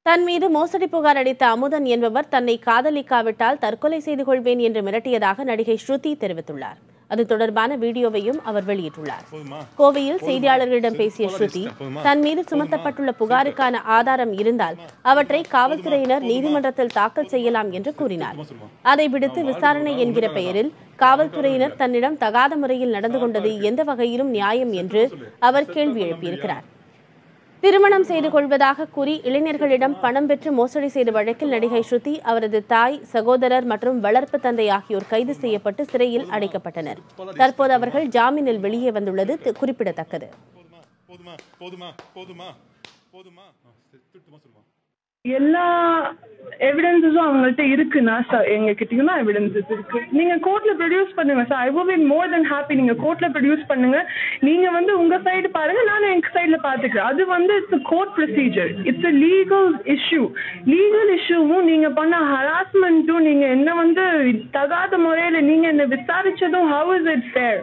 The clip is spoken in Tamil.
தன் மீது மோசடி புகார் அளித்த அமுதன் என்பவர் தன்னை காதலிக்காவிட்டால் தற்கொலை செய்து கொள்வேன் என்று மிரட்டியதாக நடிகை ஸ்ருதி தெரிவித்துள்ளார். அது தொடர்பான வீடியோவையும் அவர் வெளியிட்டுள்ளார். கோவையில் செய்தியாளர்களிடம் பேசிய ஸ்ருதி, தன் மீது சுமத்தப்பட்டுள்ள புகாருக்கான ஆதாரம் இருந்தால் அவற்றை காவல்துறையினர் நீதிமன்றத்தில் தாக்கல் செய்யலாம் என்று கூறினார். அதை விடுத்து விசாரணை என்கிற பெயரில் காவல்துறையினர் தன்னிடம் தகாத முறையில் நடந்து கொண்டது எந்த வகையிலும் நியாயம் என்று அவர் கேள்வி எழுப்பியிருக்கிறார். திருமணம் செய்து கொள்வதாக கூறி இளைஞர்களிடம் பணம் பெற்று மோசடி செய்த வழக்கில் நடிகை ஸ்ருதி, அவரது தாய், சகோதரர் மற்றும் வளர்ப்பு தந்தை ஆகியோர் கைது செய்யப்பட்டு சிறையில் அடைக்கப்பட்டனர். தற்போது அவர்கள் ஜாமீனில் வெளியே வந்துள்ளது குறிப்பிடத்தக்கது. எல்லா எவிடன்ஸஸும் அவங்கள்ட்ட இருக்குன்னா எங்க கிட்டயும் தான் எவிடன்ஸஸ் இருக்கு. நீங்க கோர்ட்ல ப்ரொடியூஸ் பண்ணுங்க sir. I will be more then happy. நீங்க கோர்ட்ல ப்ரொடியூஸ் பண்ணுங்க. நீங்க உங்க சைடு பாருங்க, நானும் எங்க சைடுல பாத்துக்கிறேன். அது it's court procedure. It's a legal issue. Legal இஷ்யூவும் நீங்க பண்ண ஹராஸ்மெண்ட்டும், நீங்க என்ன தகாத முறையில நீங்க என்ன விசாரிச்சதும், how is it fair?